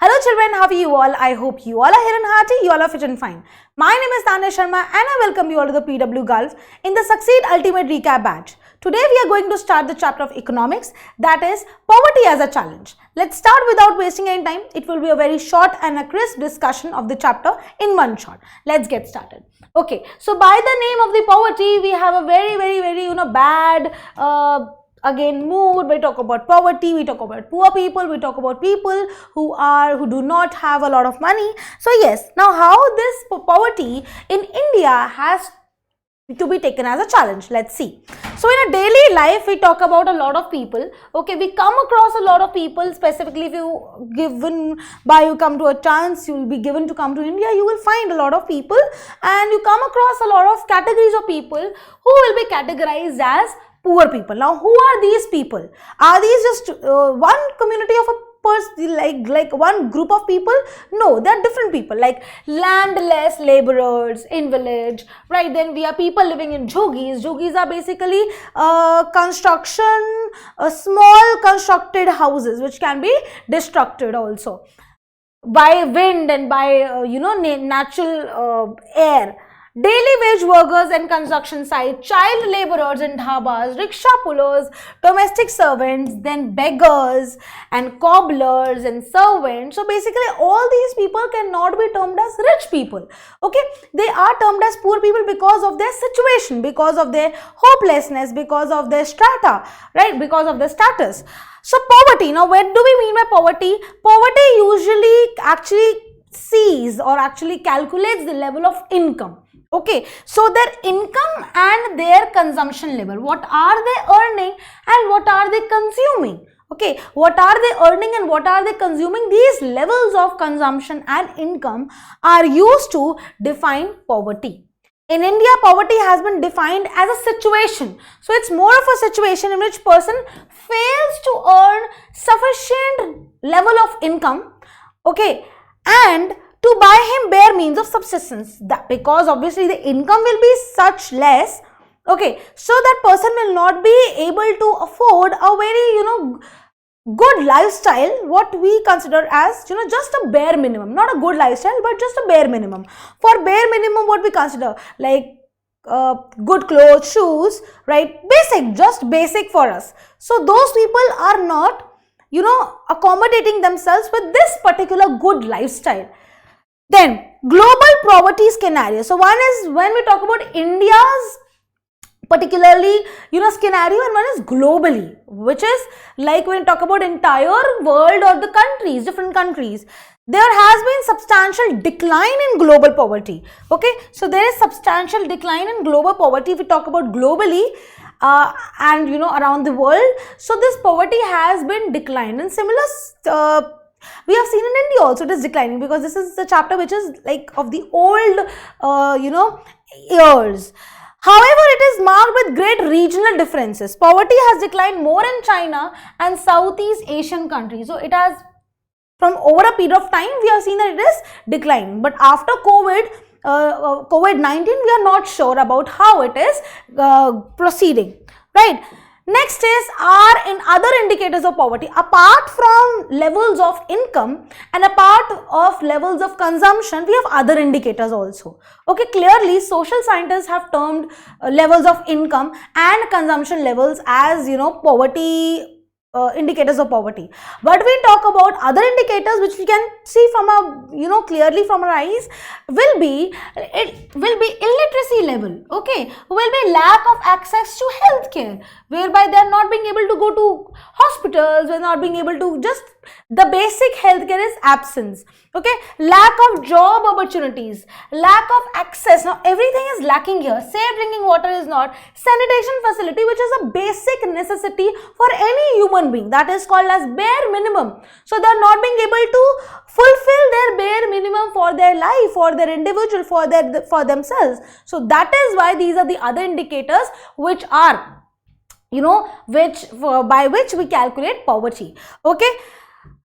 Hello children, how are you all? I hope you all are here and hearty, you all are fit and fine. My name is Tanya Sharma and I welcome you all to the PW Gulf in the Succeed Ultimate Recap batch. Today we are going to start the chapter of economics, that is poverty as a challenge. Let's start without wasting any time. It will be a very short and a crisp discussion of the chapter in one shot. Let's get started. Okay, so by the name of the poverty, we have a very bad again mood. We talk about poverty, we talk about poor people, we talk about people who do not have a lot of money. So yes, now how this poverty in India has to be taken as a challenge, let's see. So in a daily life, we talk about a lot of people. Okay, we come across a lot of people. Specifically, if you come to a chance, you will be given to come to India, you will find a lot of people and you come across a lot of categories of people who will be categorized as poor people. Now, who are these people? Are these just one community of a person, like one group of people? No, they are different people, like landless laborers, invalids, right? Then we have people living in jhogis. Jhogis are basically small constructed houses which can be destructed also by wind and by natural air. Daily wage workers and construction sites, child laborers in dhabas, rickshaw pullers, domestic servants, then beggars and cobblers and servants. So basically all these people cannot be termed as rich people. Okay, they are termed as poor people because of their situation, because of their hopelessness, because of their strata, right, because of their status. So poverty, now what do we mean by poverty? Poverty usually actually sees or actually calculates the level of income. Okay, so their income and their consumption level, what are they earning and what are they consuming? Okay, what are they earning and what are they consuming? These levels of consumption and income are used to define poverty. In India, poverty has been defined as a situation. So it's more of a situation in which person fails to earn sufficient level of income, okay, and to buy him bare means of subsistence, that because obviously the income will be such less, okay, so that person will not be able to afford a very good lifestyle, what we consider as just a bare minimum, not a good lifestyle but just a bare minimum. For bare minimum, what we consider like good clothes, shoes, right, basic, just basic for us. So those people are not accommodating themselves with this particular good lifestyle. Then global poverty scenario. So one is when we talk about India's particularly scenario, and one is globally, which is like when we talk about entire world or the countries, different countries. There has been substantial decline in global poverty. Okay, so there is substantial decline in global poverty if we talk about globally and around the world. So this poverty has been declined, and similar we have seen in India also it is declining, because this is the chapter which is like of the old years. However, it is marked with great regional differences. Poverty has declined more in China and Southeast Asian countries. So it has, from over a period of time, we have seen that it is declining. But after COVID-19, we are not sure about how it is proceeding, right? Next is in other indicators of poverty. Apart from levels of income and apart of levels of consumption, we have other indicators also. Okay, clearly social scientists have termed levels of income and consumption levels as poverty indicators of poverty. But we talk about other indicators which we can see from our clearly from our eyes illiteracy level, okay, will be lack of access to healthcare, whereby they are not being able to go to hospitals, they are not being able to, just the basic healthcare is absence. Okay, lack of job opportunities, lack of access. Now everything is lacking here. Safe drinking water is not, sanitation facility, which is a basic necessity for any human being, that is called as bare minimum. So they are not being able to fulfill their bare minimum for their life, for their individual, for themselves. So that is why these are the other indicators which are by which we calculate poverty. Okay.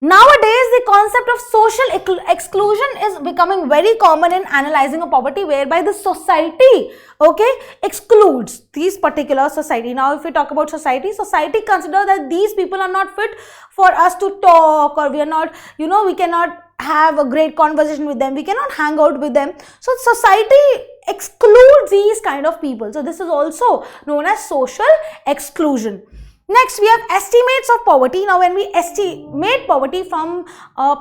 Nowadays, the concept of social exclusion is becoming very common in analyzing a poverty, whereby the society, okay, excludes these particular society. Now, if we talk about society, society consider that these people are not fit for us to talk, or we are not, we cannot have a great conversation with them, we cannot hang out with them. So, society excludes these kind of people. So, this is also known as social exclusion. Next, we have estimates of poverty. Now, when we estimate poverty from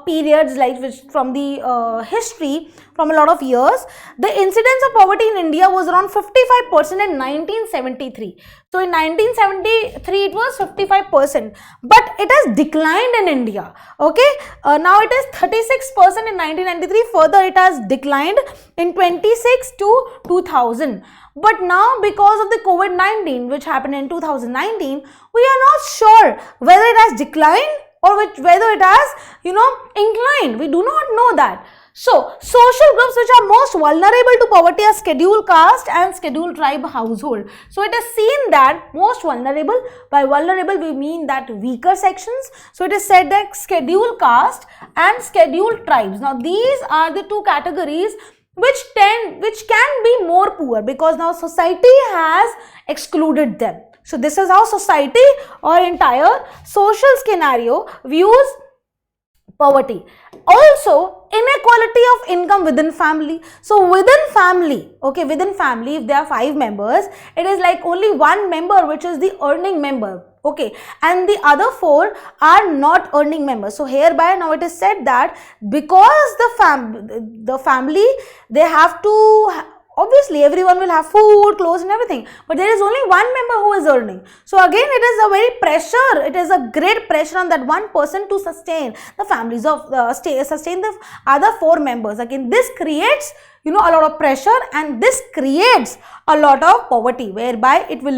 periods like from the history, from a lot of years, the incidence of poverty in India was around 55% in 1973. So, in 1973, it was 55%, but it has declined in India. Okay, now it is 36% in 1993. Further, it has declined in 26 to 2000. But now, because of the COVID-19, which happened in 2019, we are not sure whether it has declined or whether it has, inclined. We do not know that. So, social groups which are most vulnerable to poverty are scheduled caste and scheduled tribe household. So, it is seen that most vulnerable, by vulnerable we mean that weaker sections. So, it is said that scheduled caste and scheduled tribes. Now, these are the two categories which can be more poor, because now society has excluded them. So, this is how society or entire social scenario views poverty. Also, inequality of income within family. So, within family, okay, within family, if there are 5 members, it is like only one member which is the earning member. Okay, and the other 4 are not earning members. So, hereby now it is said that because the family, they have to, obviously everyone will have food, clothes and everything, but there is only one member who is earning. So, again it is a very pressure, it is a great pressure on that one person to sustain the families of, sustain the other 4 members. Again, this creates, a lot of pressure, and this creates a lot of poverty, whereby it will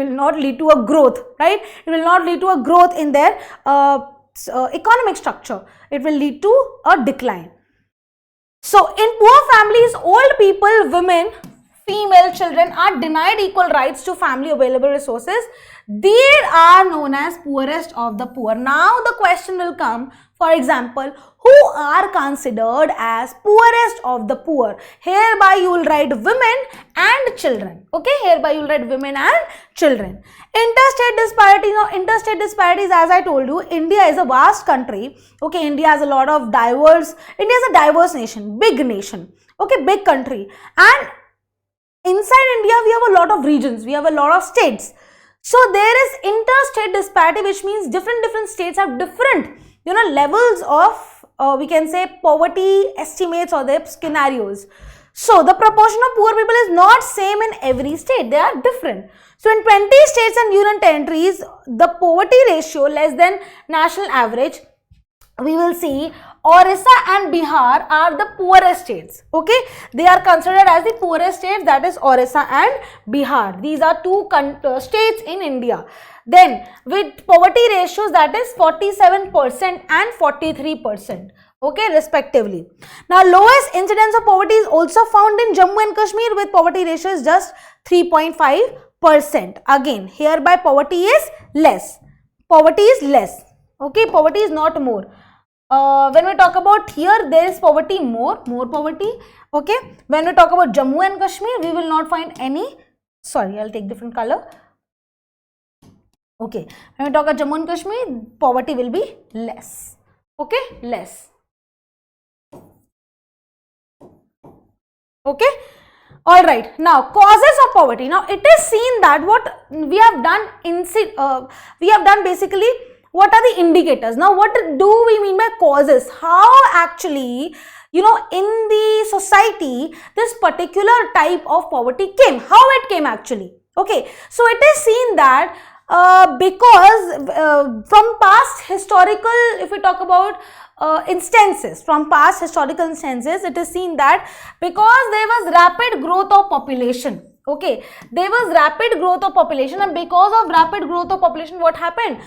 not lead to a growth, right? It will not lead to a growth in their economic structure. It will lead to a decline. So, in poor families, old people, women, female children are denied equal rights to family available resources. They are known as poorest of the poor. Now, the question will come, for example, who are considered as poorest of the poor? Hereby you will write women and children. Okay, hereby you will write women and children. Interstate disparities. Now, interstate disparities, as I told you, India is a vast country. Okay, India has a lot of diverse, India is a diverse nation, big nation. Okay, big country. And inside India, we have a lot of regions, we have a lot of states. So, there is interstate disparity, which means different states have different, levels of, we can say, poverty estimates or their scenarios. So, the proportion of poor people is not same in every state, they are different. So, in 20 states and union territories, the poverty ratio less than national average, we will see Orissa and Bihar are the poorest states. Okay, they are considered as the poorest states, that is Orissa and Bihar. These are 2 states in India. Then with poverty ratios, that is 47% and 43%. Okay, respectively. Now, lowest incidence of poverty is also found in Jammu and Kashmir, with poverty ratio is just 3.5%. Again, hereby poverty is less. Poverty is less. Okay, poverty is not more. When we talk about here, there is poverty more poverty. Okay, when we talk about Jammu and Kashmir, we will not find any, sorry, I'll take different color. Okay, when we talk about Jammu and Kashmir, poverty will be less. Okay, less. Okay, all right. Now, causes of poverty. Now, it is seen that what we have done, basically, what are the indicators? Now, what do we mean by causes? How actually, in the society, this particular type of poverty came? How it came actually? Okay, so it is seen that because from past historical, if we talk about instances, from past historical instances, it is seen that because there was rapid growth of population. Okay, there was rapid growth of population, and because of rapid growth of population, what happened?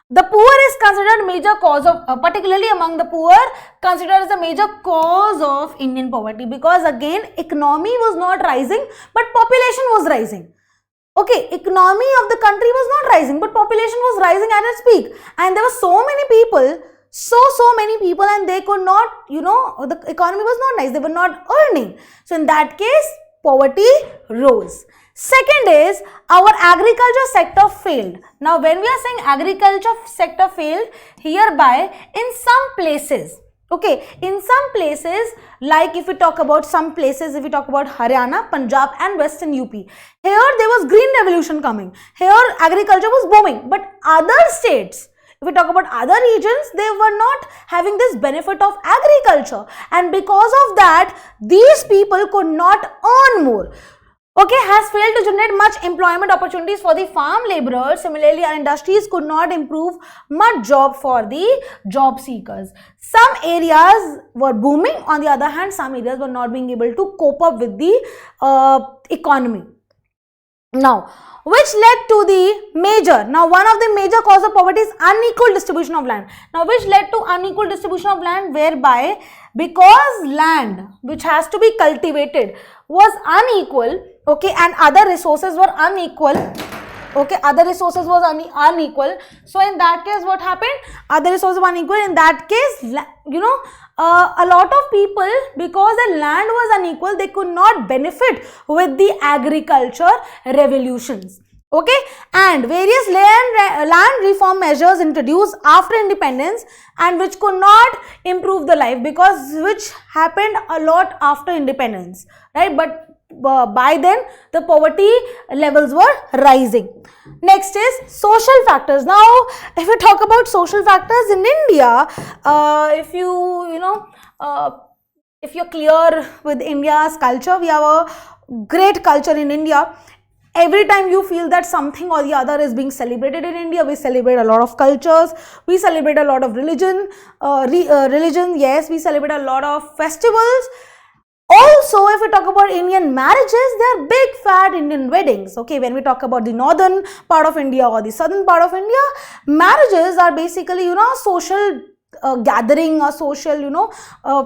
The poor is considered major cause of, particularly among the poor, considered as a major cause of Indian poverty, because again, economy was not rising, but population was rising. Okay, economy of the country was not rising, but population was rising at its peak, and there were so many people, so many people, and they could not, the economy was not nice, they were not earning. So in that case, poverty rose. Second is, our agriculture sector failed. Now when we are saying agriculture sector failed, hereby in some places, okay, in some places, like if we talk about some places, if we talk about Haryana, Punjab and Western UP, here there was green revolution coming. Here agriculture was booming. But other states, if we talk about other regions, they were not having this benefit of agriculture. And because of that, these people could not earn more. Okay, has failed to generate much employment opportunities for the farm laborers. Similarly, our industries could not improve much job for the job seekers. Some areas were booming. On the other hand, some areas were not being able to cope up with the economy. Now, which led to the major, now one of the major cause of poverty is unequal distribution of land. Now, which led to unequal distribution of land, whereby because land which has to be cultivated was unequal, okay, and other resources were unequal, okay, other resources was unequal. So in that case, what happened? Other resources were unequal. In that case, a lot of people, because the land was unequal, they could not benefit with the agriculture revolutions. Okay, and various land reform measures introduced after independence, and which could not improve the life, because which happened a lot after independence, right? But by then the poverty levels were rising. Next is social factors. Now if we talk about social factors in India, if you're clear with India's culture, we have a great culture in India. Every time you feel that something or the other is being celebrated in India, we celebrate a lot of cultures, we celebrate a lot of religion, yes, we celebrate a lot of festivals. Also, if we talk about Indian marriages, they are big fat Indian weddings. Okay, when we talk about the northern part of India or the southern part of India, marriages are basically, social gathering, a social,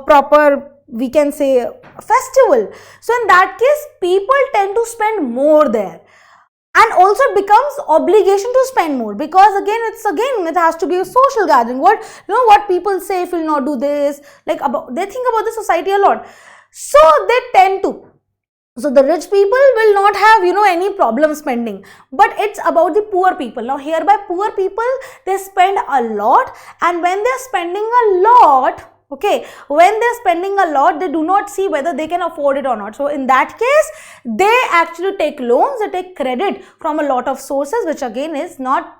proper, we can say, festival. So in that case, people tend to spend more there. And also it becomes obligation to spend more, because again it has to be a social gathering. What people say, if you'll not do this, they think about the society a lot. So they tend to. So the rich people will not have, any problem spending, but it's about the poor people. Now hereby poor people, they spend a lot, and when they're spending a lot, okay, when they're spending a lot, they do not see whether they can afford it or not. So in that case, they actually take loans, they take credit from a lot of sources, which again is not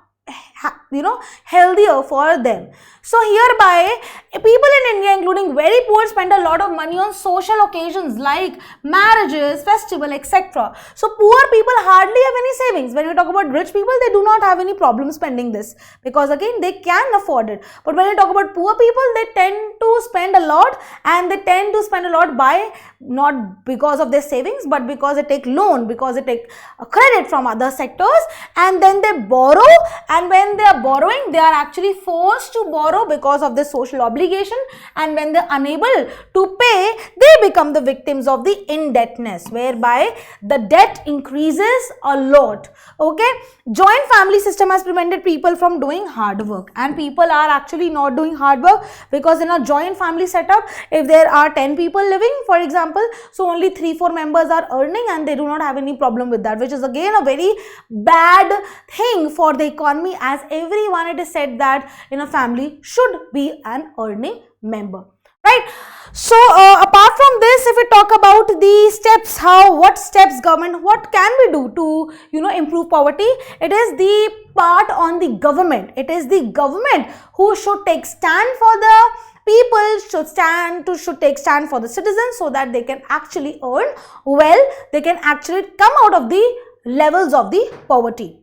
healthier for them. So hereby, people in India, including very poor, spend a lot of money on social occasions like marriages, festival, etc. So poor people hardly have any savings. When we talk about rich people, they do not have any problem spending this, because again they can afford it. But when we talk about poor people, they tend to spend a lot, and they tend to spend a lot by not because of their savings, but because they take loan, because they take a credit from other sectors, and then they borrow. And when they are borrowing, they are actually forced to borrow because of the social obligation, and when they are unable to pay, they become the victims of the indebtedness, whereby the debt increases a lot. Okay, joint family system has prevented people from doing hard work, and people are actually not doing hard work, because in a joint family setup, if there are 10 people living, for example, so only 3-4 members are earning, and they do not have any problem with that, which is again a very bad thing for the economy, as everyone, it is said that in a family should be an earning member, right? So apart from this, if we talk about the steps, what steps government, what can we do to improve poverty? It is the part on the government. It is the government who should take stand for the people, should take stand for the citizens, so that they can actually earn well, they can actually come out of the levels of the poverty.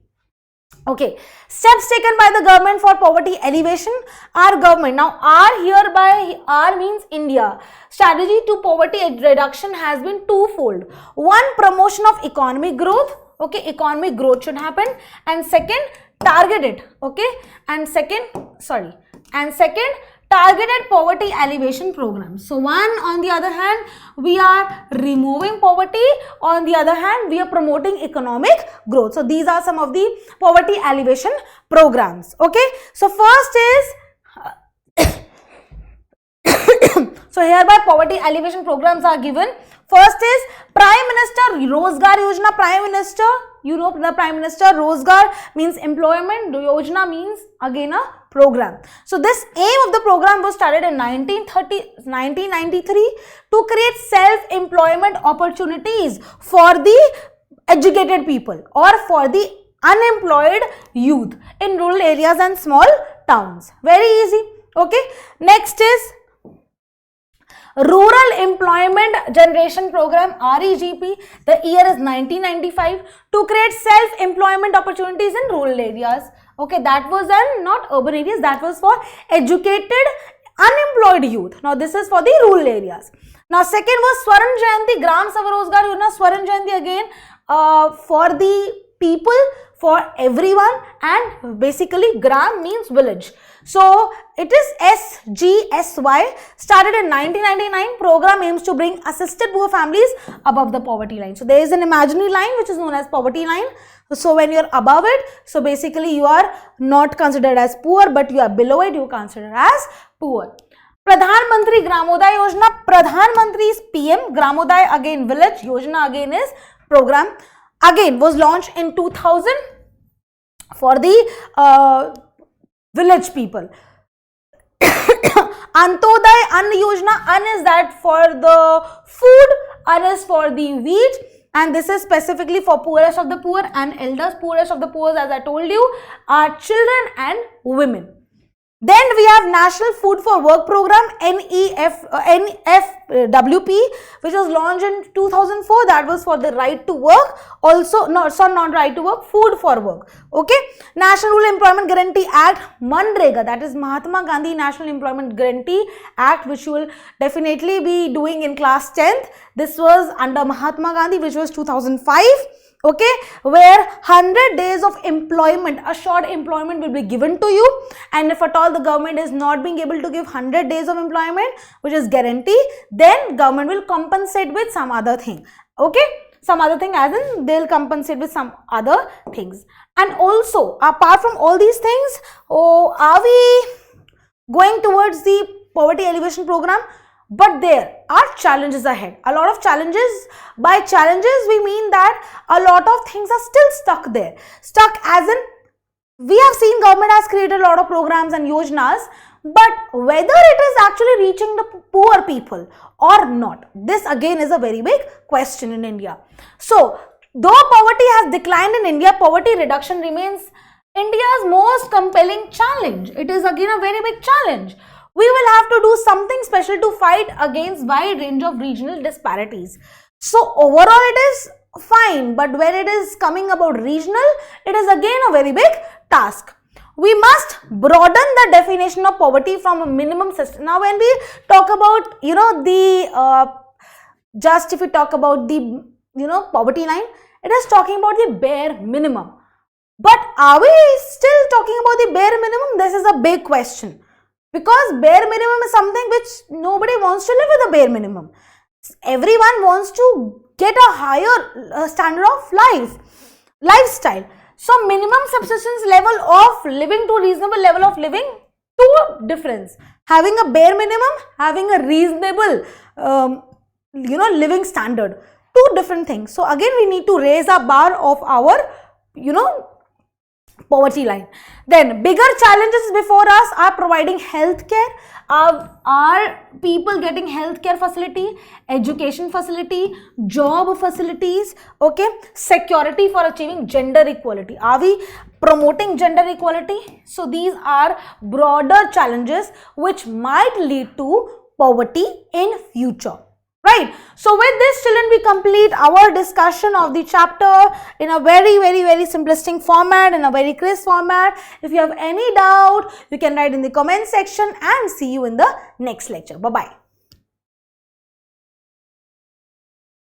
Okay, steps taken by the government for poverty elevation. Our government, now R hereby, R means India. Strategy to poverty reduction has been twofold. One, promotion of economic growth. Okay, economic growth should happen. And second, target it. Okay, and second, targeted poverty alleviation programs. So one, on the other hand, we are removing poverty. On the other hand, we are promoting economic growth. So these are some of the poverty alleviation programs. Okay. So first is so hereby poverty alleviation programs are given. First is Prime Minister Rozgar Yojana. Prime Minister, you know, the Prime Minister, Rozgar means employment, Yojana means again a program. So this aim of the program was started in 1993 to create self-employment opportunities for the educated people or for the unemployed youth in rural areas and small towns. Very easy. Okay. Next is Rural Employment Generation Program, REGP. The year is 1995, to create self-employment opportunities in rural areas. Okay, that was not urban areas, that was for educated unemployed youth. Now this is for the rural areas. Now second was Swaran Jayanti, Gram Savarozgar Yojana. Swaran Jayanti again for the people, for everyone, and basically Gram means village. So it is SGSY, started in 1999. Program aims to bring assisted poor families above the poverty line. So there is an imaginary line which is known as poverty line. So when you are above it, so basically you are not considered as poor, but you are below it, you are considered as poor. Pradhan Mantri Gramodaya Yojana. Pradhan Mantri is PM, Gramodaya again village, Yojana again is program. Again was launched in 2000 for the village people. Antodaya Ann Yojana. Ann is that for the food, Ann is for the wheat, and this is specifically for poorest of the poor and elders. Poorest of the poor, as I told you, are children and women. Then we have National Food for Work Program, NFWP, which was launched in 2004. That was for the right to work. Also, not right to work, food for work. Okay. National Rural Employment Guarantee Act, Manrega, that is Mahatma Gandhi National Employment Guarantee Act, which you will definitely be doing in class 10th. This was under Mahatma Gandhi, which was 2005. Okay, where 100 days of employment, assured employment will be given to you, and if at all the government is not being able to give 100 days of employment, which is guarantee, then government will compensate with some other thing. Okay, some other thing, as in they will compensate with some other things. And also, apart from all these things, are we going towards the poverty alleviation program? But there are challenges ahead, a lot of challenges. By challenges we mean that a lot of things are still stuck there. Stuck as in, we have seen government has created a lot of programs and yojanas, but whether it is actually reaching the poor people or not, this again is a very big question in India. So though poverty has declined in India, poverty reduction remains India's most compelling challenge. It is again a very big challenge. We will have to do something special to fight against wide range of regional disparities. So overall it is fine, but when it is coming about regional, it is again a very big task. We must broaden the definition of poverty from a minimum system. Now when we talk about, you know, the just if we talk about the, you know, poverty line, it is talking about the bare minimum. But are we still talking about the bare minimum? This is a big question. Because bare minimum is something which nobody wants to live with a bare minimum. Everyone wants to get a higher standard of lifestyle. So minimum subsistence level of living to reasonable level of living, two difference. Having a bare minimum, having a reasonable, you know, living standard, two different things. So again we need to raise a bar of our, you know, poverty line. Then bigger challenges before us are providing healthcare. Are people getting healthcare facility, education facility, job facilities, okay, security for achieving gender equality? Are we promoting gender equality? So these are broader challenges which might lead to poverty in future. Right. So with this, children, we complete our discussion of the chapter in a very simplistic format, in a very crisp format. If you have any doubt, you can write in the comment section, and see you in the next lecture. Bye-bye.